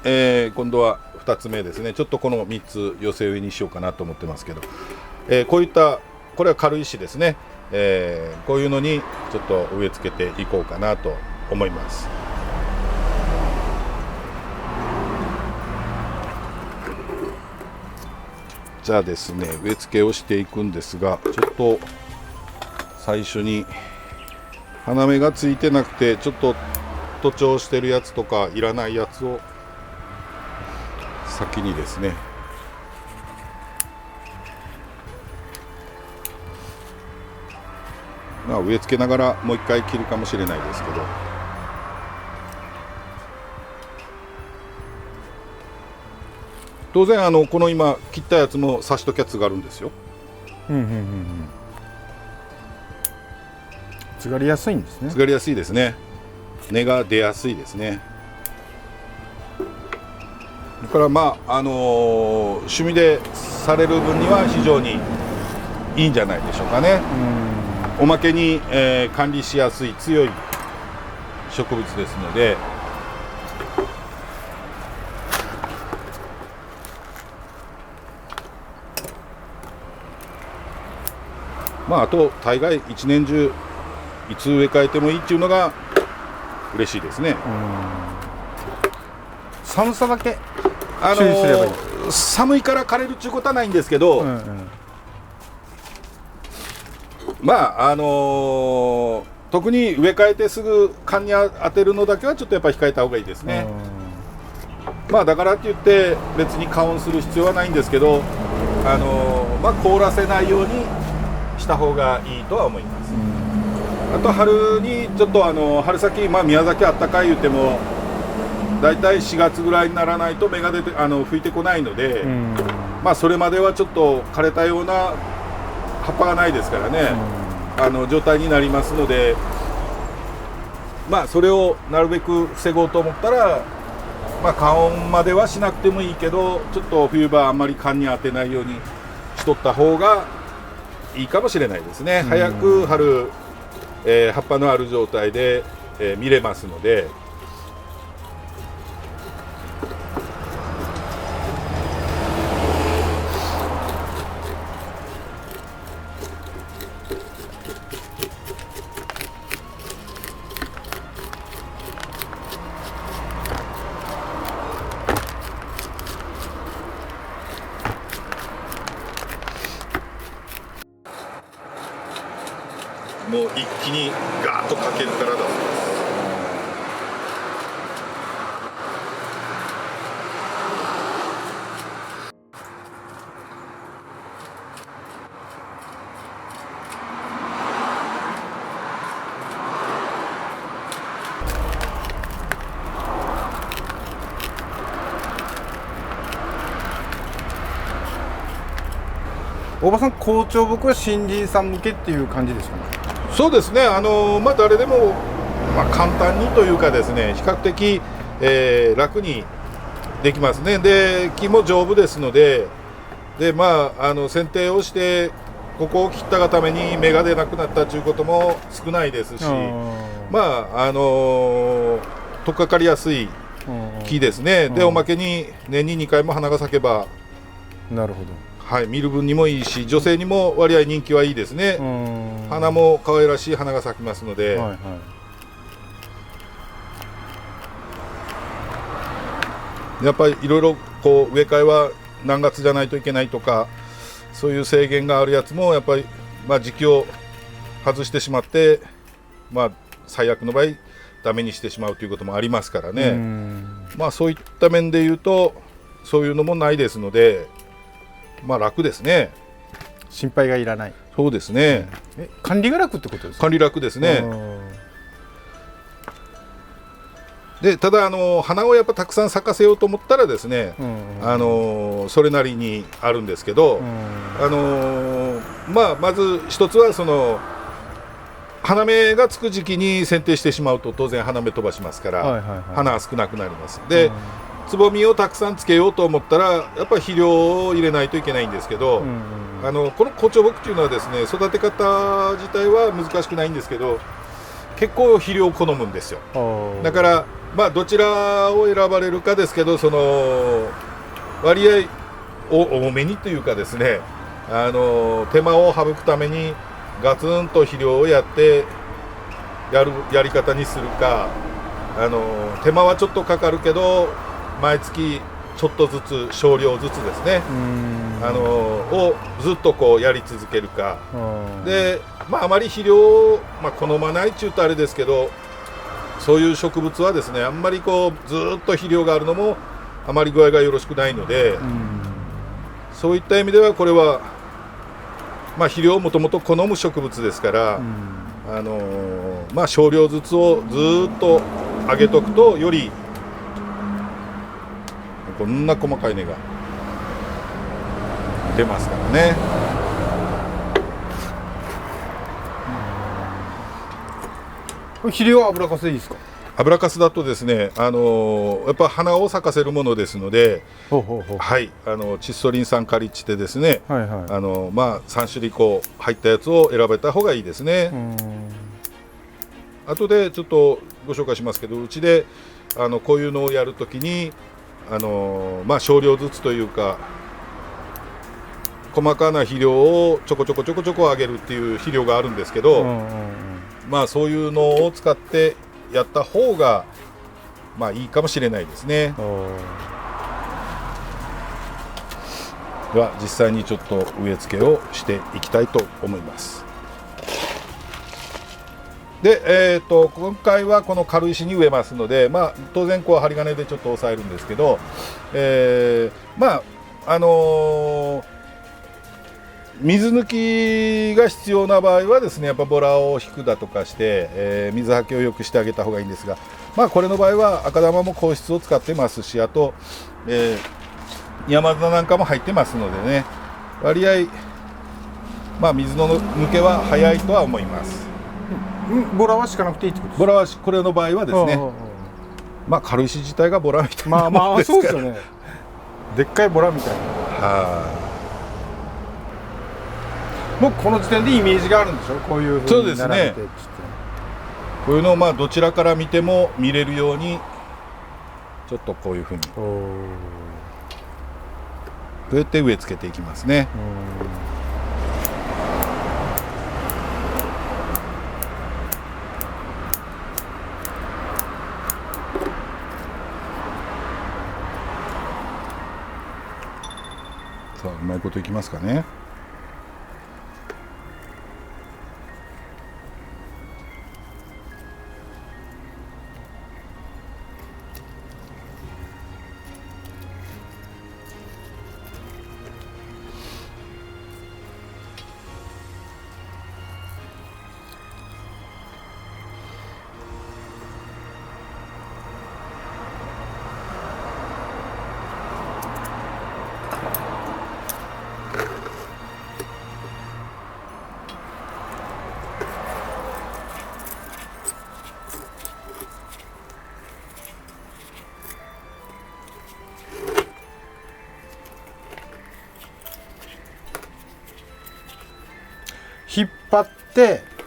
今度は2つ目ですね。ちょっとこの3つ寄せ植えにしようかなと思ってますけど、こういったこれは軽石ですね、こういうのにちょっと植え付けていこうかなと思います。じゃあですね、植え付けをしていくんですが、ちょっと最初に花芽がついてなくてちょっと徒長してるやつとかいらないやつを先にですね、植え付けながらもう一回切るかもしれないですけど、当然この今切ったやつも刺しときゃつがるんですよ。つがりやすいんですね。つがりやすいですね。根が出やすいですね。だから趣味でされる分には非常にいいんじゃないでしょうかね。おまけに、管理しやすい強い植物ですので、あと大概一年中いつ植え替えてもいいっていうのが嬉しいですね。寒さだけ注意すればいい。寒いから枯れるっていうことはないんですけど、特に植え替えてすぐ寒に当てるのだけはちょっとやっぱり控えた方がいいですね。だからって言って別に加温する必要はないんですけど、凍らせないようにした方がいいとは思います。あと春にちょっと春先、宮崎あったかい言ってもだいたい4月ぐらいにならないと芽が出て吹いてこないので、それまではちょっと枯れたような葉っぱがないですからね、状態になりますので、それをなるべく防ごうと思ったら、加温まではしなくてもいいけど、ちょっと冬場あんまり寒に当てないようにしとった方がいいかもしれないですね。早く春、葉っぱのある状態で、見れますので。もう一気にガーッとかけるからだそうです。大場さん、校長僕は新人さん向けっていう感じですかね。そうですね、誰でも、簡単にというかですね、比較的、楽にできますね。で木も丈夫ですので、剪定をしてここを切ったがために芽が出なくなったということも少ないですし、取っかかりやすい木ですね。でおまけに年に2回も花が咲けば、なるほど、見る分にもいいし、女性にも割合人気はいいですね。花も可愛らしい花が咲きますので、やっぱりいろいろこう植え替えは何月じゃないといけないとか、そういう制限があるやつもやっぱり時期を外してしまって、最悪の場合ダメにしてしまうということもありますからね。そういった面で言うとそういうのもないですので、楽ですね。心配がいらない。そうですね。管理が楽ってことですか。管理楽ですね。でただ花をやっぱたくさん咲かせようと思ったらですね、それなりにあるんですけど、まず一つは花芽がつく時期に剪定してしまうと当然花芽飛ばしますから、花は少なくなります。でつぼみをたくさんつけようと思ったらやっぱり肥料を入れないといけないんですけど、この好調木っていうのはですね、育て方自体は難しくないんですけど結構肥料を好むんですよ。だからまあどちらを選ばれるかですけど、その割合多めにというかですね、手間を省くためにガツンと肥料をやってやり方にするか、手間はちょっとかかるけど毎月ちょっとずつ少量ずつですね、をずっとこうやり続けるかで、まああまり肥料を、好まないっていうとあれですけど、そういう植物はですね、あんまりこうずっと肥料があるのもあまり具合がよろしくないので、そういった意味ではこれは、肥料をもともと好む植物ですから、少量ずつをずっと上げとくと、よりこんな細かい根が出ますからね。肥料は油かすでいいですか？油かすだとですね、やっぱ花を咲かせるものですので、はい、チッソリン酸カリチテですね、3種類こう入ったやつを選べた方がいいですね。後でちょっとご紹介しますけど、うちでこういうのをやるときに少量ずつというか細かな肥料をちょこちょこ上げるっていう肥料があるんですけど、そういうのを使ってやった方がいいかもしれないですね。では実際にちょっと植え付けをしていきたいと思います。で、今回はこの軽石に植えますので、当然こう針金でちょっと押さえるんですけど、水抜きが必要な場合はですね、やっぱボラを引くだとかして、水はけを良くしてあげた方がいいんですが、これの場合は赤玉も硬質を使ってますし、あと、山砂なんかも入ってますのでね、割合、水の抜けは早いとは思います。ボラは敷かなくていいってことですか？ボラはこれの場合はですね、軽石自体がボラみたいなものですから、そうですよね。でっかいボラみたいな。もうこの時点でイメージがあるんでしょ、こういう風に並べてって。こういうのをどちらから見ても見れるようにちょっとこういうふうにこうやって植え付けていきますね。さあ、うまいこといきますかね。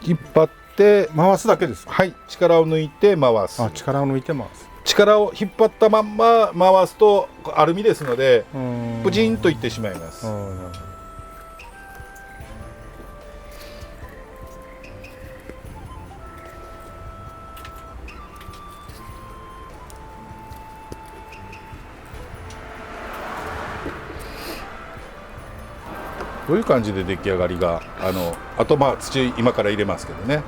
引っ張って回すだけですか？はい、力を抜いて回す。力を抜いて回す。力を引っ張ったまんま回すとアルミですのでプチンといってしまいます。こういう感じで出来上がりが、あと土今から入れますけどね。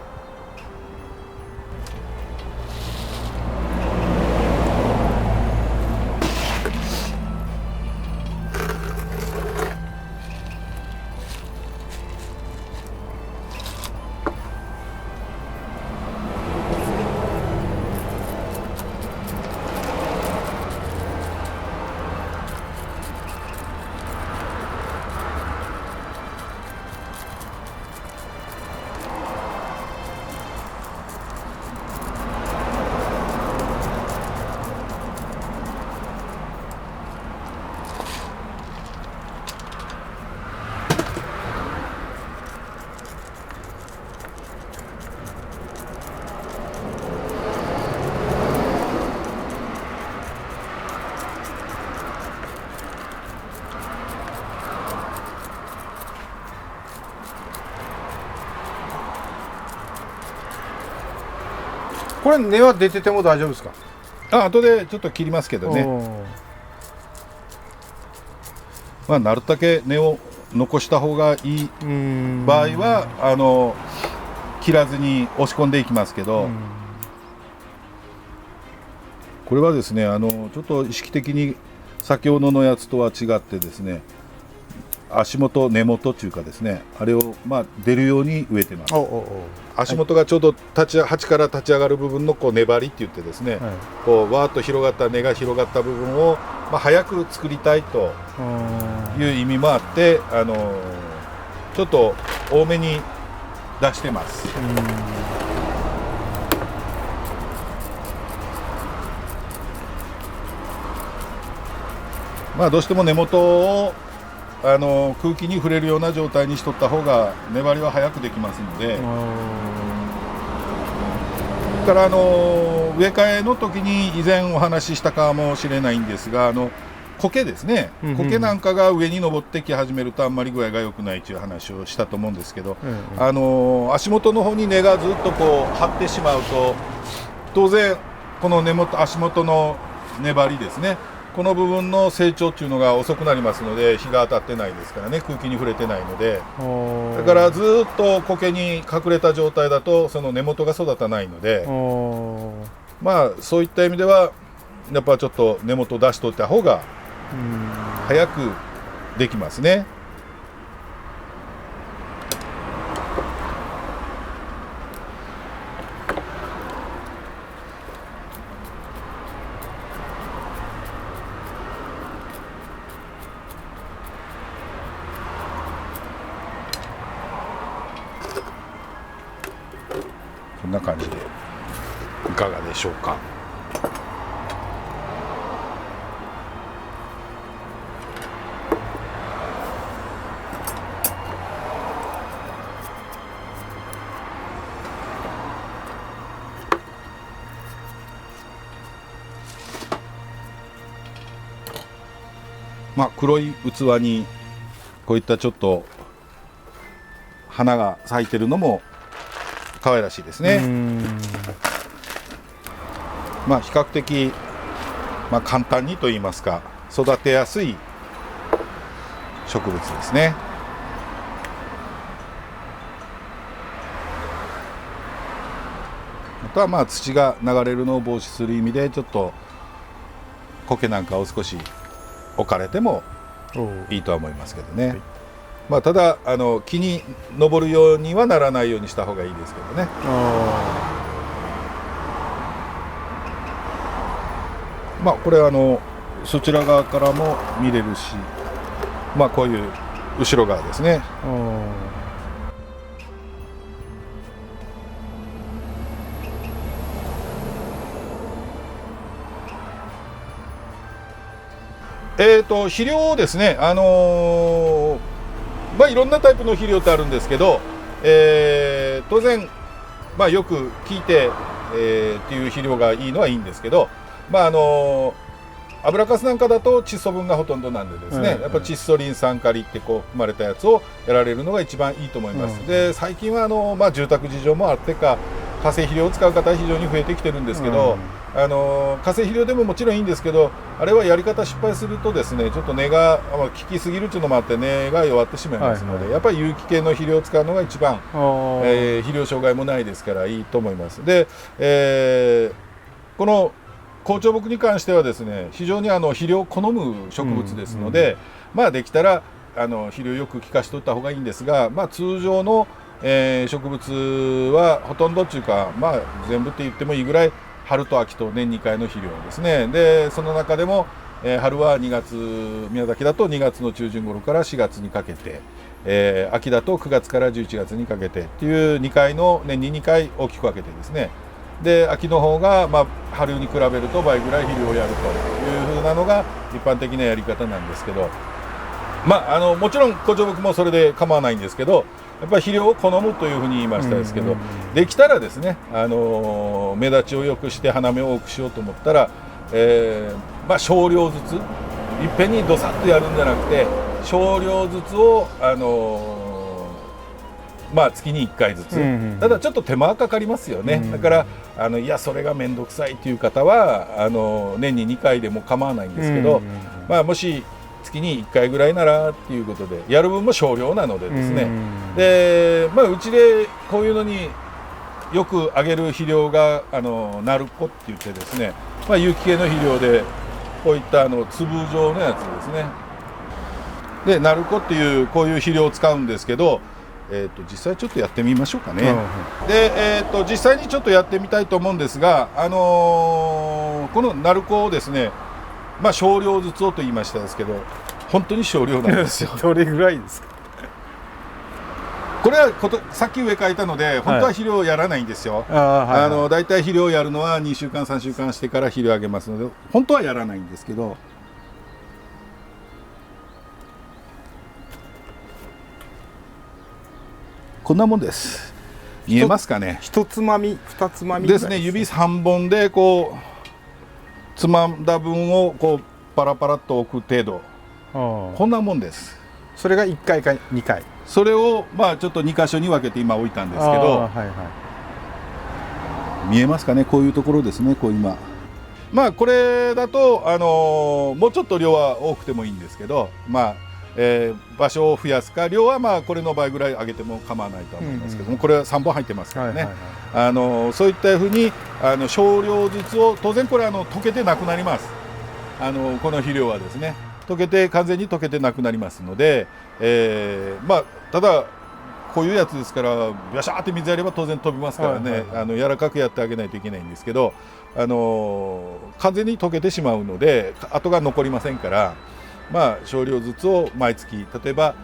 これ根は出てても大丈夫ですか？後でちょっと切りますけどね、まあ、なるだけ根を残した方がいい場合は切らずに押し込んでいきますけど、これはですねちょっと意識的に先ほどのやつとは違ってですね、足元根元っていうかですね、あれをまあ出るように植えてます。足元がちょうど鉢から立ち上がる部分のこう粘りって言ってですね、こうわーっと広がった根が広がった部分を、まあ、早く作りたいという意味もあってちょっと多めに出してます。まあどうしても根元を空気に触れるような状態にしとった方が粘りは早くできますので、それから植え替えの時に以前お話ししたかもしれないんですが苔ですね、苔なんかが上に登ってき始めるとあんまり具合が良くないという話をしたと思うんですけど、足元の方に根がずっとこう張ってしまうと当然この足元の粘りですね、この部分の成長っていうのが遅くなりますので、日が当たってないですからね、空気に触れてないので、だからずっと苔に隠れた状態だとその根元が育たないので、まあそういった意味ではやっぱちょっと根元を出しといた方が早くできますね。こんな感じでいかがでしょうか。まあ黒い器にこういったちょっと花が咲いてるのも可愛らしいですね。まあ比較的、まあ、簡単にと言いますか育てやすい植物ですね。あとはまあ土が流れるのを防止する意味でちょっと苔なんかを少し置かれてもいいとは思いますけどね。まあ、ただ木に登るようにはならないようにした方がいいですけどね。まあこれそちら側からも見れるし、まあこういう後ろ側ですね。肥料ですね、まあいろんなタイプの肥料ってあるんですけど、当然、まあ、よく聞いて、っていう肥料がいいのはいいんですけど、まあ油かすなんかだと窒素分がほとんどなんでですね、やっぱ窒素リン酸カリってこう含まれたやつをやられるのが一番いいと思います。で最近はまあ、住宅事情もあってか化成肥料を使う方は非常に増えてきてるんですけど、化成肥料でももちろんいいんですけど、あれはやり方失敗するとですねちょっと根が効きすぎるっていうのもあって根が弱ってしまいますので、やっぱり有機系の肥料を使うのが一番、肥料障害もないですからいいと思います。で、この紅茶木に関してはですね非常に肥料を好む植物ですので、まあできたら肥料よく効かしておいた方がいいんですが、まあ通常の植物はほとんどっていうか、まあ全部って言ってもいいぐらい春と秋と年2回の肥料ですね。でその中でも、春は2月、宮崎だと2月の中旬頃から4月にかけて、秋だと9月から11月にかけてっていう2回の年に2回大きく分けてですね、で秋の方が、まあ、春に比べると倍ぐらい肥料をやるというふうなのが一般的なやり方なんですけど、まあもちろん古城木もそれで構わないんですけど、やっぱり肥料を好むというふうに言いましたですけど、できたらですね、目立ちを良くして花芽を多くしようと思ったら、まあ少量ずついっぺんにドサッとやるんじゃなくて少量ずつをまあ月に1回ずつ、ただちょっと手間はかかりますよね、だからいやそれが面倒くさいという方は年に2回でも構わないんですけど、まあもし月に1回ぐらいならっていうことで、やる分も少量なのでですね、でまあうちでこういうのによくあげる肥料がナルコって言ってですね、まあ有機系の肥料でこういった粒状のやつですね。でナルコっていうこういう肥料を使うんですけど、実際ちょっとやってみましょうかね。で、実際にちょっとやってみたいと思うんですが、このナルコをですね、まあ少量ずつをと言いましたですけど、本当に少量なんですよ。どれぐらいですか？これはさっき植え替えたので本当は肥料をやらないんですよ。だいたい肥料をやるのは2週間3週間してから肥料をあげますので、本当はやらないんですけど、こんなもんです。見えますかね。1つまみ2つまみですね。指3本でこうつまんだ分をこうパラパラっと置く程度、こんなもんです。それが1回か2回。それをまあちょっと2箇所に分けて今置いたんですけど、見えますかね。こういうところですね。こう今まあこれだともうちょっと量は多くてもいいんですけど、まあ場所を増やすか、量はまあこれの倍ぐらい上げても構わないと思いますけども、これは3本入ってますからね。そういったふうに少量ずつを、当然これ溶けてなくなります。この肥料はですね、完全に溶けてなくなりますので、まあただこういうやつですから、ビャシャーって水やれば当然飛びますからね、柔らかくやってあげないといけないんですけど、完全に溶けてしまうので跡が残りませんから、まあ少量ずつを毎月、例えば、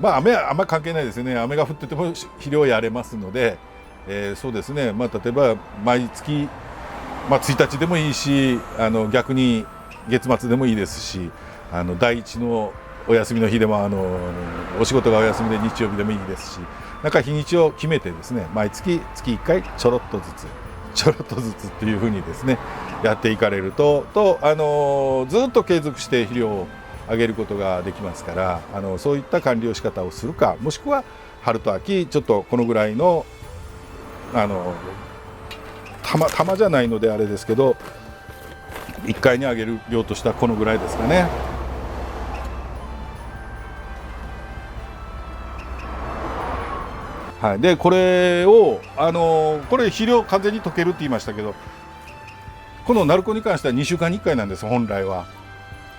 まあ雨はあんまり関係ないですよね。雨が降ってても肥料やれますので、そうですね、まあ例えば毎月、まあ、1日でもいいし、逆に月末でもいいですし、第一のお休みの日でもお仕事がお休みで日曜日でもいいですし、なんか日にちを決めてですね、毎月1回ちょろっとずつっていうふうにですねやっていかれるとずっと継続して肥料をあげることができますから、そういった管理を仕方をするか、もしくは春と秋ちょっとこのぐらいの玉じゃないのであれですけど、1回にあげる量としてはこのぐらいですかね。はい、でこれをこれ肥料完全に溶けるって言いましたけど、このナルコに関しては2週間に1回なんです、本来は。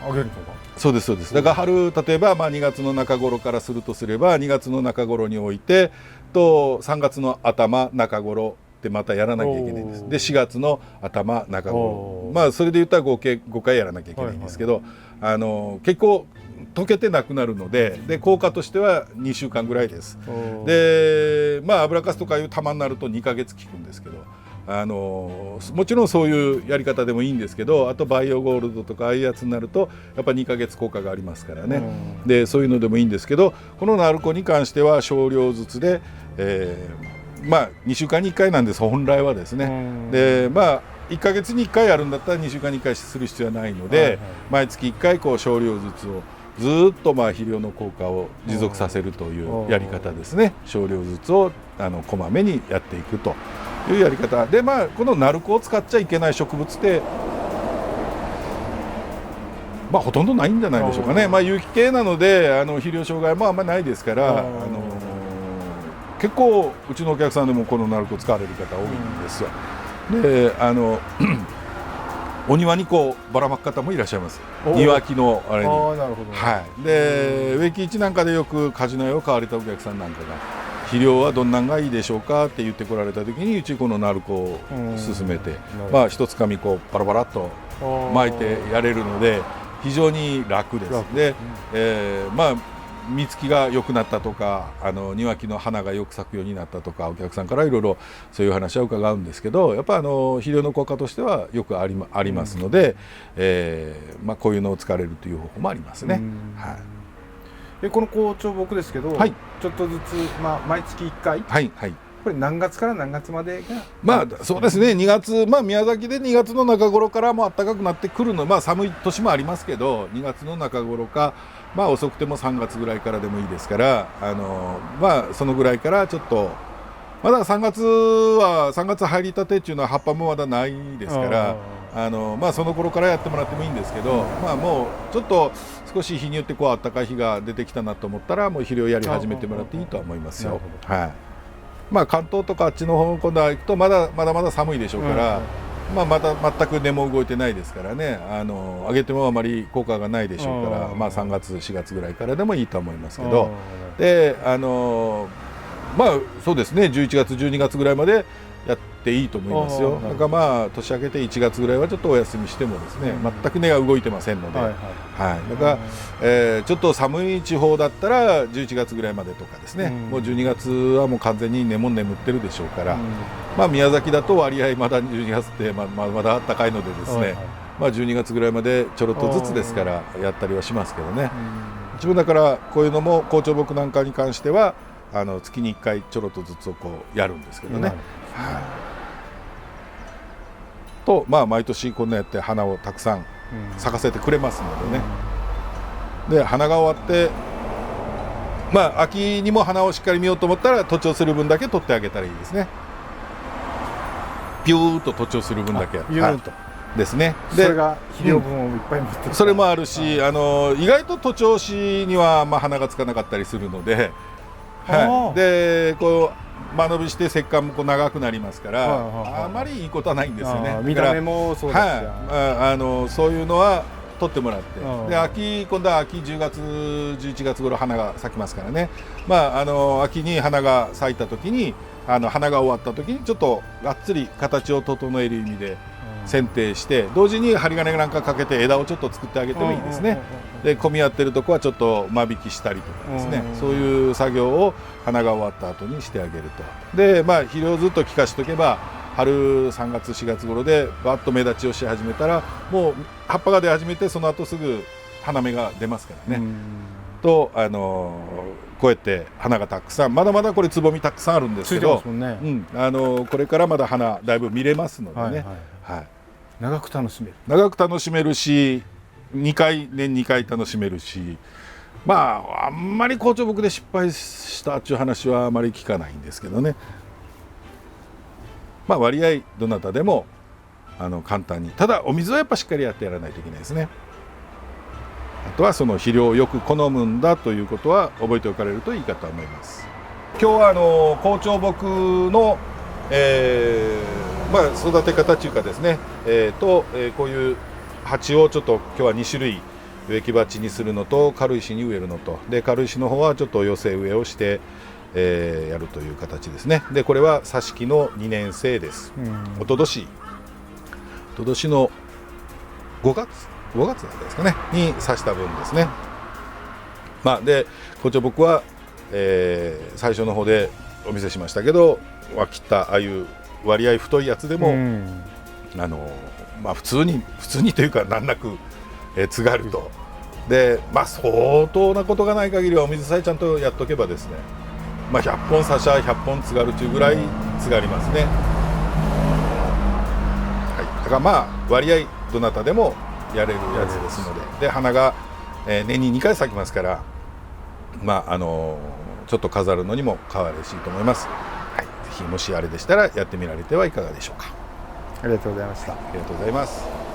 あげるのか。そうですそうです。だから春、例えばまあ2月の中頃からするとすれば、2月の中頃に置いてと3月の頭中頃でまたやらなきゃいけないんです。で4月の頭中頃、まあそれで言ったら合計5回やらなきゃいけないんですけど、結構溶けてなくなるので、効果としては2週間ぐらいです。でまあ油かすとかいう玉になると2ヶ月効くんですけど、もちろんそういうやり方でもいいんですけど、あとバイオゴールドとかああいうやつになるとやっぱ2ヶ月効果がありますからね。でそういうのでもいいんですけど、このナルコに関しては少量ずつで、まあ2週間に1回なんです、本来はですね。でまあ1ヶ月に1回やるんだったら2週間に1回する必要はないので、毎月1回こう少量ずつをずっとまあ肥料の効果を持続させるというやり方ですね。少量ずつをこまめにやっていくというやり方で、まあこのナルコを使っちゃいけない植物ってまあほとんどないんじゃないでしょうかね。まあ有機系なので肥料障害もあんまりないですから、結構うちのお客さんでもこのナルコ使われる方多いんですよ。でお庭にこうばらまく方もいらっしゃいます。庭木のあれに。はい。で植木市なんかでよく果樹苗を買われたお客さんなんかが、肥料はどんなんがいいでしょうかって言ってこられた時に、うちこのナルコを勧めて、まあ一つかみこうバラバラっと巻いてやれるので非常に楽です。で、まあ実つきが良くなったとか、庭木の花がよく咲くようになったとか、お客さんからいろいろそういう話は伺うんですけど、やっぱ肥料の効果としてはよくありますので、まあこういうのを使われるという方法もありますね。はい。この好調木ですけど、ちょっとずつ、まあ、毎月1回、はいはい、こぱり何月から何月までがまあそうですね、2月、まあ、宮崎で2月の中頃からも暖かくなってくるの、まあ、寒い年もありますけど、2月の中頃か、まあ、遅くても3月ぐらいからでもいいですから、まあ、そのぐらいからちょっと、まだ3月入りたてっていうのは葉っぱもまだないですから、まあ、その頃からやってもらってもいいんですけど、まあ、もうちょっと少し日によってこう暖かい日が出てきたなと思ったら、もう肥料やり始めてもらっていいとは思いますよ。はい。まあ、関東とかあっちの方今度は行くとまだまだ寒いでしょうから、まあ、まだ全く根も動いてないですからね、上げてもあまり効果がないでしょうから、まあ、3月4月ぐらいからでもいいと思いますけど、でまあそうですね、11月12月ぐらいまでやっていいと思いますよ。だからまあ年明けて1月ぐらいはちょっとお休みしてもですね、全く根が動いてませんので、だからちょっと寒い地方だったら11月ぐらいまでとかですね、もう12月はもう完全に根も眠ってるでしょうから、まあ宮崎だと割合まだ12月ってまだ暖かいのでですね、まあ12月ぐらいまでちょろっとずつですからやったりはしますけどね。一応だからこういうのも紅茶木なんかに関しては月に1回ちょろっとずつこうやるんですけどね。とまあ毎年こんなやって花をたくさん咲かせてくれますのでね。で花が終わってまあ秋にも花をしっかり見ようと思ったら徒長する分だけ取ってあげたらいいですね。ピューッと徒長する分だけですね。でそれが肥料分をいっぱい持ってる、それもあるし、意外と徒長しにはまあ花がつかなかったりするので。でこう間延びして石棺もこう長くなりますから、あまりいいことはないんですよね。見た目もそうですし、そういうのは取ってもらって、で今度は秋10月11月頃花が咲きますからね、まあ、秋に花が咲いた時に花が終わった時にちょっとがっつり形を整える意味で剪定して、同時に針金なんかかけて枝をちょっと作ってあげてもいいですね。で混み合ってるとこはちょっと間引きしたりとかですね、そういう作業を花が終わった後にしてあげると。でまあ肥料をずっと効かしとけば春3月4月頃でバッと芽立ちをし始めたらもう葉っぱが出始めて、その後すぐ花芽が出ますからね。とこうやって花がたくさん、まだまだこれつぼみたくさんあるんですけど、これからまだ花だいぶ見れますのでね、長く楽しめるし、年2回楽しめるし、まああんまり紅茶木で失敗したっていう話はあまり聞かないんですけどね。まあ割合どなたでも簡単に、ただお水はやっぱしっかりやってやらないといけないですね。あとはその肥料をよく好むんだということは覚えておかれるといいかと思います。今日は紅茶木の、まあ、育て方というかですね、こういう鉢をちょっと今日は2種類植木鉢にするのと軽石に植えるのと、で軽石の方はちょっと寄せ植えをして、やるという形ですね。でこれは挿し木の2年生です。おととしの5月だったですかねに挿した分ですね。まあで紅茶木は、最初の方でお見せしましたけど、切ったああいう割合太いやつでも、まあ普通にというか難なく、津軽とで、まあ相当なことがない限りはお水さえちゃんとやっとけばですね、まあ100本挿しゃ100本津軽というぐらい津軽りますね。だからまあ割合どなたでもやれるやつですので、花が、年に2回咲きますから、まあちょっと飾るのにも可愛らしいと思います。ぜひもしあれでしたらやってみられてはいかがでしょうか。ありがとうございました。ありがとうございます。